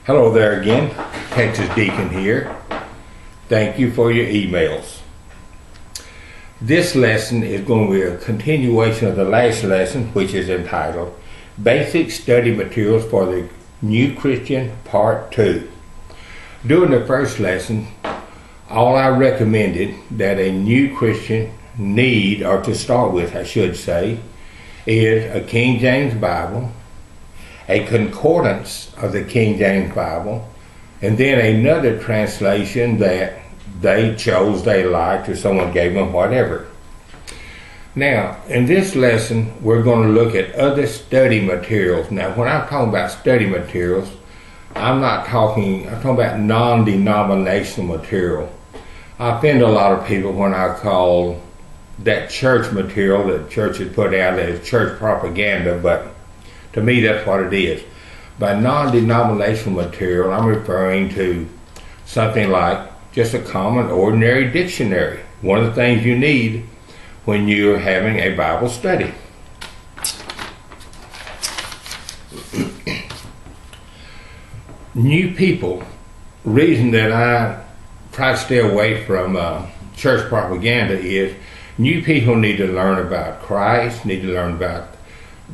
Hello there again, Texas Deacon here. Thank you for your emails. This lesson is going to be a continuation of the last lesson, which is entitled Basic Study Materials for the New Christian Part 2. During the first lesson, all I recommended that a new Christian need, or to start with I should say, is a King James Bible, a concordance of the King James Bible, and then another translation that they chose, they liked, or someone gave them, whatever. Now, in this lesson, we're going to look at other study materials. Now, when I'm talking about study materials, I'm talking about non-denominational material. I offend a lot of people when I call that church material that churches put out as church propaganda, but to me, that's what it is. By non-denominational material, I'm referring to something like just a common, ordinary dictionary. One of the things you need when you're having a Bible study. New people, reason that I try to stay away from church propaganda is new people need to learn about Christ, need to learn about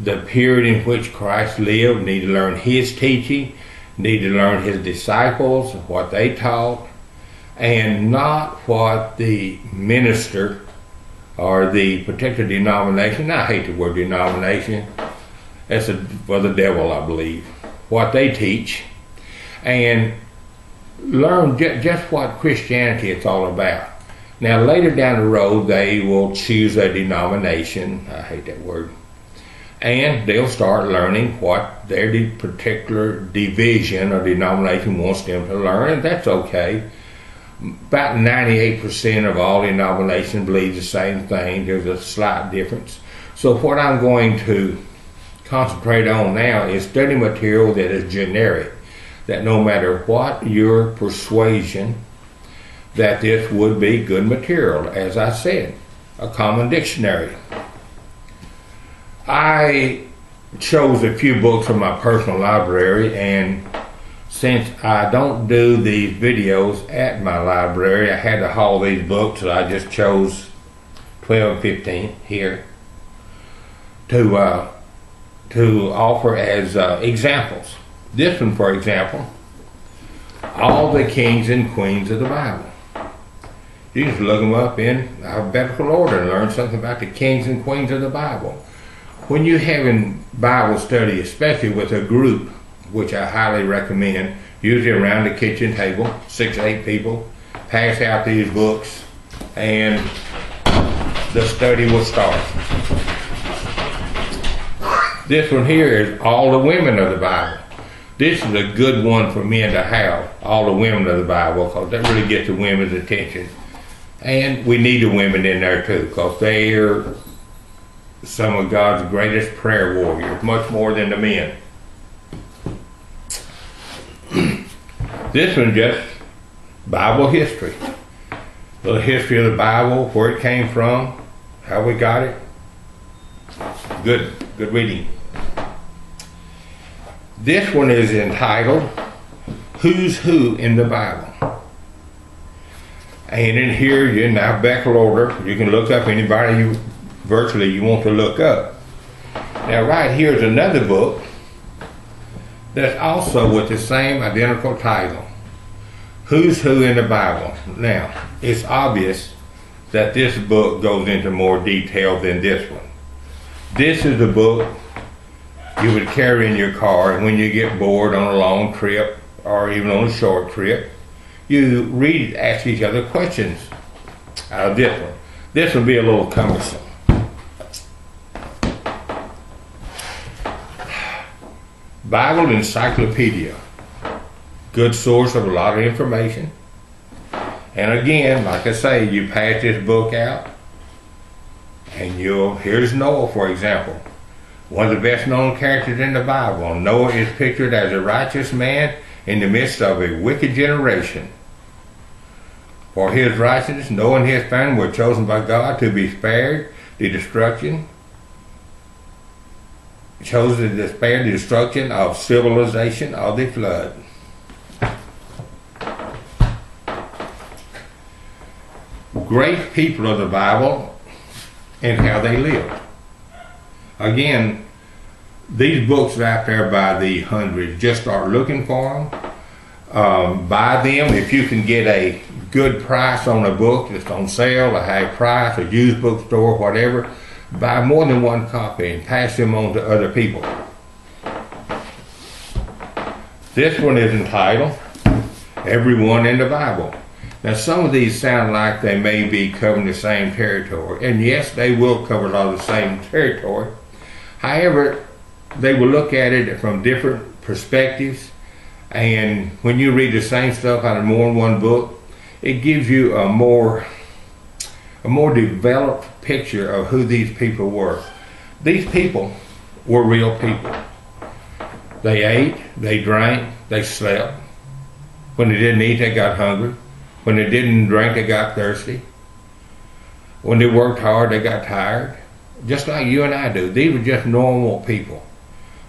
the period in which Christ lived, need to learn his teaching, need to learn his disciples, what they taught, and not what the minister or the particular denomination, I hate the word denomination, that's for the devil, I believe, what they teach, and learn just what Christianity is all about. Now later down the road they will choose a denomination, I hate that word, and they'll start learning what their particular division or denomination wants them to learn, and that's okay. About 98% of all denominations believe the same thing. There's a slight difference. So what I'm going to concentrate on now is study material that is generic, that no matter what your persuasion, that this would be good material. As I said, a common dictionary. I chose a few books from my personal library, and since I don't do these videos at my library, I had to haul these books, so I just chose 12 and 15 here to offer as examples. This one, for example, all the kings and queens of the Bible. You just look them up in alphabetical order and learn something about the kings and queens of the Bible. When you're having Bible study, especially with a group, which I highly recommend, usually around the kitchen table, 6 or 8 people, pass out these books, and the study will start. This one here is all the women of the Bible. This is a good one for men to have, all the women of the Bible, because that really gets the women's attention. And we need the women in there too, because they are some of God's greatest prayer warriors, much more than the men. This one just Bible history. A little history of the Bible, where it came from, how we got it. Good reading. This one is entitled Who's Who in the Bible. And in here, you're in alphabetical order. You can look up anybody virtually you want to look up. Now right here is another book that's also with the same identical title, Who's Who in the Bible. Now, it's obvious that this book goes into more detail than this one. This is the book you would carry in your car, and when you get bored on a long trip or even on a short trip, you read, ask each other questions out of this one. This would be a little cumbersome. Bible Encyclopedia, good source of a lot of information. And again, like I say, you pass this book out, and here's Noah, for example, one of the best known characters in the Bible. Noah is pictured as a righteous man in the midst of a wicked generation. For his righteousness, Noah and his family were chosen by God to be spared the destruction chose to spare the destruction of civilization of the flood. great people of the Bible and how they lived. Again, these books are out there by the hundreds. Just start looking for them. Buy them. If you can get a good price on a book that's on sale, a high price, a used bookstore, whatever, buy more than one copy and pass them on to other people. This one is entitled, Everyone in the Bible. Now some of these sound like they may be covering the same territory, and yes, they will cover a lot of the same territory. However, they will look at it from different perspectives, and when you read the same stuff out of more than one book, it gives you a more developed picture of who these people were. These people were real people. They ate, they drank, they slept. When they didn't eat, they got hungry. When they didn't drink, they got thirsty. When they worked hard, they got tired. Just like you and I do. These were just normal people.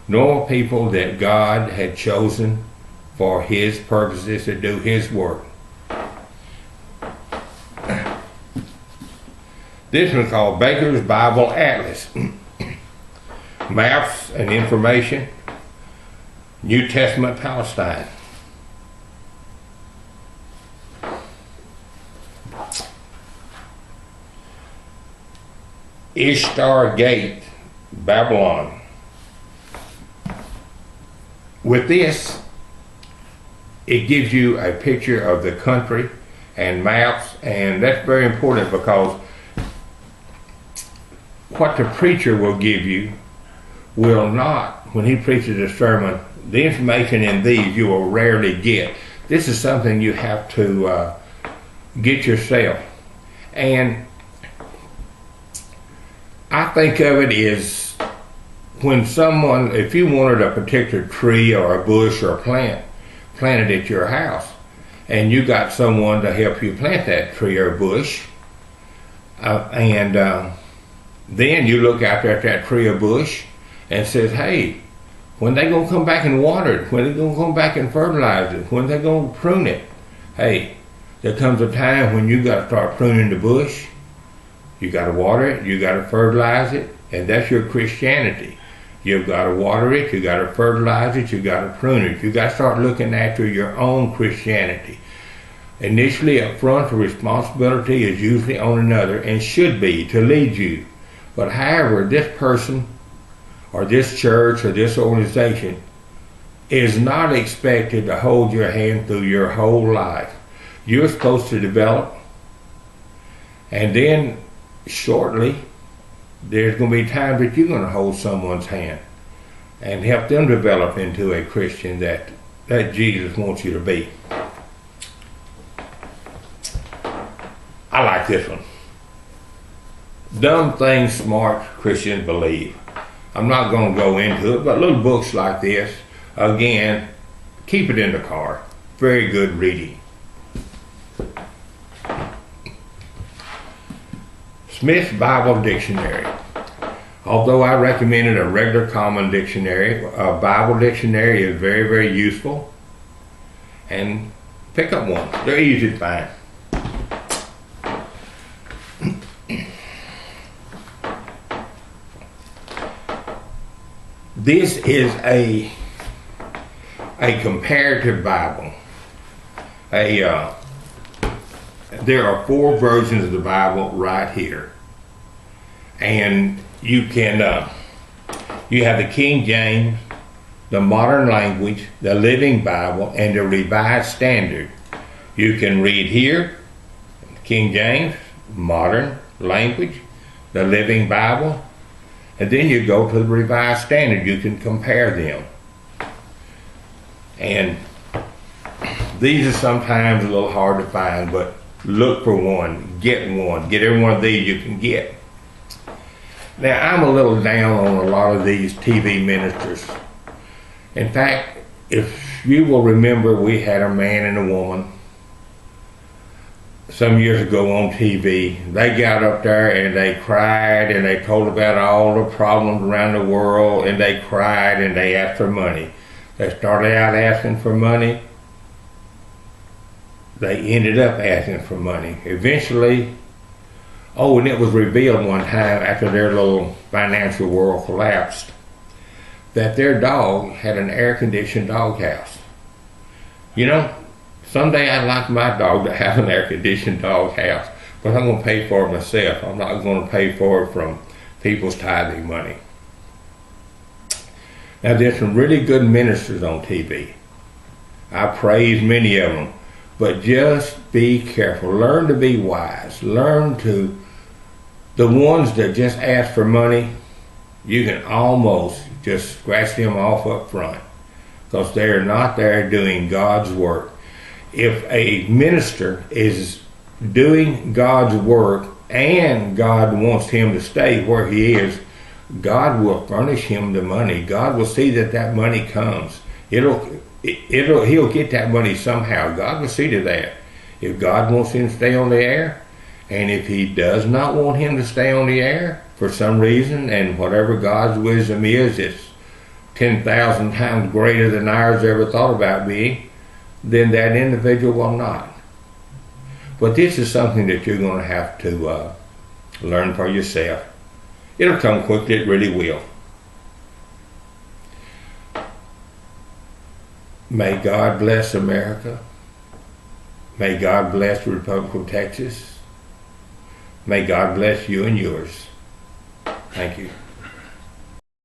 Normal people that God had chosen for His purposes to do His work. This one's called Baker's Bible Atlas. Maps and information. New Testament Palestine. Ishtar Gate, Babylon. With this, it gives you a picture of the country and maps, and that's very important because what the preacher will give you will not, when he preaches a sermon, the information in these you will rarely get. This is something you have to get yourself. And I think of it as when someone, if you wanted a particular tree or a bush or a plant planted at your house, and you got someone to help you plant that tree or bush, then you look out there at that tree or bush and says, hey, when they gonna come back and water it? When they gonna come back and fertilize it? When they gonna prune it? Hey, there comes a time when you gotta start pruning the bush. You gotta water it, you gotta fertilize it, and that's your Christianity. You've gotta water it, you gotta fertilize it, you gotta prune it. You gotta start looking after your own Christianity. Initially up front, the responsibility is usually on another and should be to lead you. But however, this person or this church or this organization is not expected to hold your hand through your whole life. You're supposed to develop, and then shortly there's going to be times that you're going to hold someone's hand and help them develop into a Christian that Jesus wants you to be. I like this one. Dumb things smart Christians believe. I'm not going to go into it, but little books like this, again, keep it in the car. Very good reading. Smith's Bible Dictionary. Although I recommended a regular common dictionary, a Bible dictionary is very, very useful. And pick up one. They're easy to find. This is a comparative Bible. There are 4 versions of the Bible right here, and you can you have the King James, the Modern Language, the Living Bible, and the Revised Standard. You can read here King James, Modern Language, the Living Bible, and then you go to the Revised Standard. You can compare them. And these are sometimes a little hard to find, but look for one, get one. Get every one of these you can get. Now, I'm a little down on a lot of these TV ministers. In fact, if you will remember, we had a man and a woman some years ago on TV. They got up there and they cried and they told about all the problems around the world, and they cried and they asked for money. They started out asking for money. They ended up asking for money. Eventually, Oh, and it was revealed one time after their little financial world collapsed that their dog had an air-conditioned doghouse. You know, someday I'd like my dog to have an air-conditioned doghouse, but I'm going to pay for it myself. I'm not going to pay for it from people's tithing money. Now, there's some really good ministers on TV. I praise many of them, but just be careful. Learn to be wise. Learn to, the ones that just ask for money, you can almost just scratch them off up front, because they're not there doing God's work. If a minister is doing God's work and God wants him to stay where he is, God will furnish him the money. God will see that that money comes. He'll get that money somehow. God will see to that. If God wants him to stay on the air, and if he does not want him to stay on the air for some reason, and whatever God's wisdom is, it's 10,000 times greater than ours ever thought about being, then that individual will not. But this is something that you're going to have to learn for yourself. It'll come quickly, it really will. May God bless America. May God bless the Republic of Texas. May God bless you and yours. Thank you.